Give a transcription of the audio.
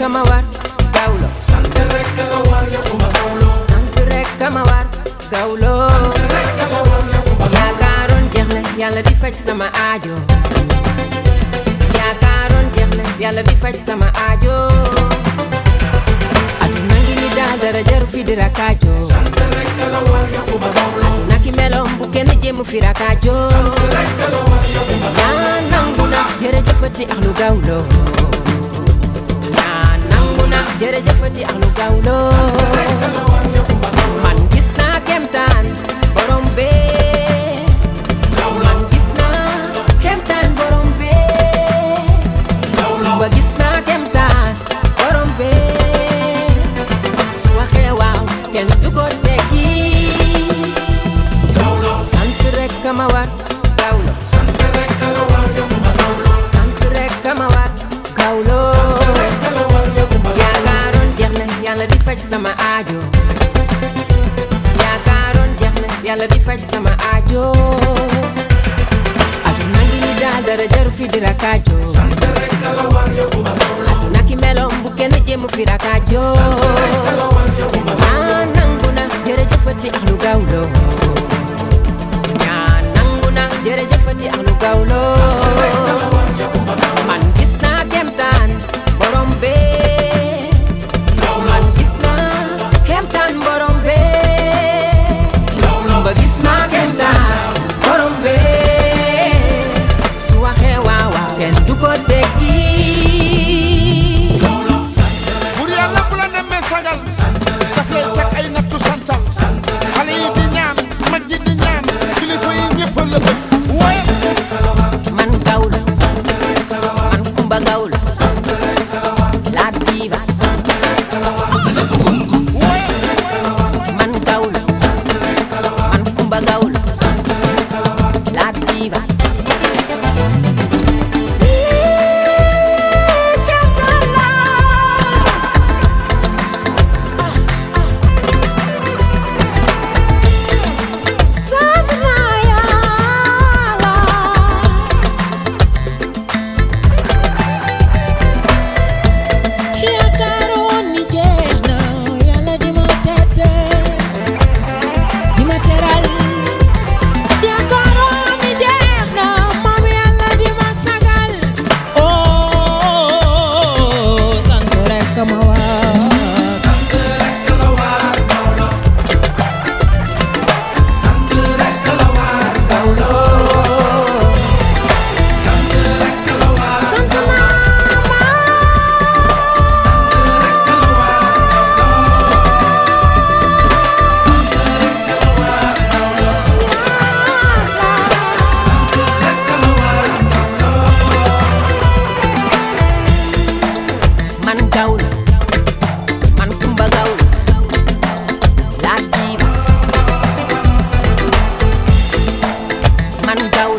ma war gawlo sant rek la war Yakuma Gawlo sant rek ma war gawlo sant rek la war Yakuma Gawlo yaakaaroon jeex na yàlla di faj sama aajo yaakaaroon jeex na yàlla di faj sama aajo aduna ngi ni daal dara jaru fi di rakaajo sant rek la war Yakuma Gawlo naki meloom bu kenn jéem fi rakaajo sant rek la war Yakuma Gawlo yaa nangu na jërëjëfati Ahlu Gawlo yaa nangu na jërëjëfati Ahlu Gawlo sant rek la war Yakuma Gawlo man gis naa kemtaan borom bee man gis naa kemtaan borom bee ba gis naa kemtaan borom bee su waxee waaw kenn du ko tekki Gawlo sant rek ma war Gawlo sant rek la war Yakuma Gawlo sant rek ma war Gawlo sant rek la war Yakuma Gawlo yaakaaroon jeex na yàlla di faj sama aajo yaakaaroon jeex na yàlla di faj sama aajo aduna ngi ni daal dara jaru fi di rakaajo sant rek la war Yakuma Gawlo aduna ki meloom bu kenn jéem fi rakaajo sant rek la war Yakuma Gawlo ñaa nangu na jërëjëfati Ahlu Gawlo ñaa nangu na jërëjëfati Ahlu Gawlo sant rek la war Yakuma Gawlo man gis naa kemtaan borom bee man gis naa kemtaan borom bee ba gis naa kemtaan borom bee su waxee waaw waaw kenn du ko tekki Gawlo sant rek bur yàlla bu la nemmee sagal daf lay teg ay nattu santal xale yi di ñaan mag ji di ñaan kilifa yi ñëpp la bëgg waaye man Gawlo man Kumba Gawlo la diva man Gawlo man Kumba Gawlo la diva yaakaaroon ni jeex na yàlla di ma tette di ma teral yaakaaroon ni jeex na maam yàlla di ma sagal oh sant rek ma war sant rek la war Gawlo sant rek la war Gawlo sant rek la war sant naa ma man Gawlo man Kumba Gawlo la diva man Gawlo